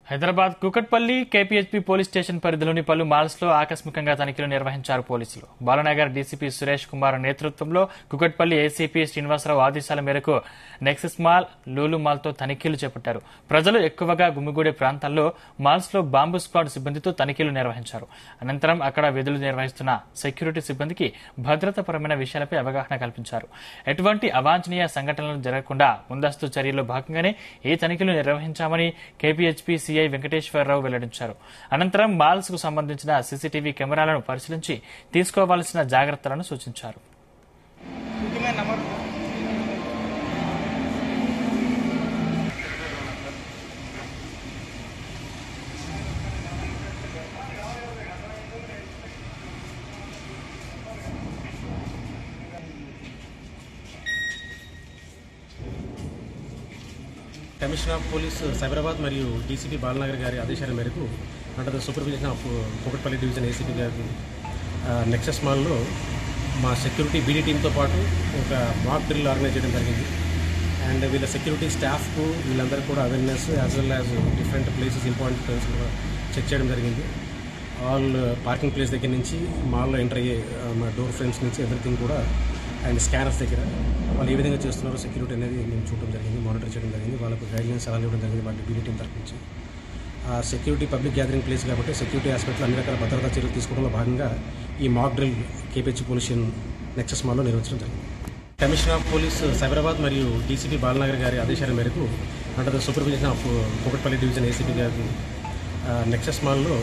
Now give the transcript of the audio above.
Hyderabad Kukatpally KPHP police station పరిధిలోని పలు malls లో ఆకస్మికంగా తనిఖీలు నిర్వహించారు పోలీసులు. బాలనగర్ డీసీపీ సురేష్ కుమార్ నేతృత్వంలో కుకట్పల్లి ఏసీపీ శ్రీనివాసరావు ఆదేశాల మేరకు నెక్సస్ మాల్, లూలు మాల్ తో తనిఖీలు చేపట్టారు. ప్రజలు ఎక్కువగా గుమిగూడే ప్రాంతాల్లో మాల్స్ లో బాంబు స్క్వాడ్ సిబ్బందితో తనిఖీలు నిర్వహించారు. అనంతరం అక్కడ విధులు నిర్వహిస్తున్న సెక్యూరిటీ సిబ్బందికి భద్రతాపరమైన విషయాలపై అవగాహన కల్పించారు. ఎటువంటి అవాంఛనీయ సంఘటనలు జరగకుండా ముందస్తు చర్యల్లో భాగంగానే ఈ తనిఖీలు నిర్వహించామని కేపీహెచ్పీ సిఐ వెంకటేశ్వరరావు వెల్లడించారు. అనంతరం మాల్స్ కు సంబంధించిన సీసీటీవీ కెమెరాలను పరిశీలించి తీసుకోవాల్సిన జాగ్రత్తలను సూచించారు. కమిషనర్ ఆఫ్ పోలీస్ సైబరాబాద్ మరియు డీసీపీ బాలనగర్ గారి ఆదేశాల మేరకు under the supervision of Kukatpally division ACP గారి నెక్సస్ మాల్లో మా సెక్యూరిటీ బీడీ టీంతో పాటు ఒక మాక్ డ్రిల్ ఆర్గనైజ్ చేయడం జరిగింది. అండ్ వీళ్ళ సెక్యూరిటీ స్టాఫ్కు వీళ్ళందరూ కూడా awareness as well as different places important places కూడా చెక్ చేయడం జరిగింది. ఆల్ పార్కింగ్ ప్లేస్ దగ్గర నుంచి మాల్లో ఎంటర్ అయ్యే డోర్ ఫ్రేమ్స్ నుంచి ఎవ్రీథింగ్ కూడా అండ్ స్కానర్స్ దగ్గర వాళ్ళు ఏ విధంగా చేస్తున్నారో సెక్యూరిటీ అనేది మేము చూడడం జరిగింది, మానిటర్ చేయడం జరిగింది. వాళ్ళకు గైడ్లైన్స్ అలా ఇవ్వడం జరిగింది వాళ్ళ బీడీ టీం తరఫు నుంచి. సెక్యూరిటీ పబ్లిక్ గ్యాదరింగ్ ప్లేస్ కాబట్టి సెక్యూరిటీ ఆస్పెక్ట్లో అన్ని రకాల భద్రతా చర్యలు తీసుకోవడంలో భాగంగా ఈ mock drill KPH police Nexus మాల్లో నిర్వహించడం జరిగింది. కమిషనర్ ఆఫ్ పోలీస్ సైబరాబాద్ మరియు డీసీపీ బాలనగర్ గారి ఆదేశాల మేరకు under the supervision of Kukatpally division ACP గారి నెక్సస్ మాల్లో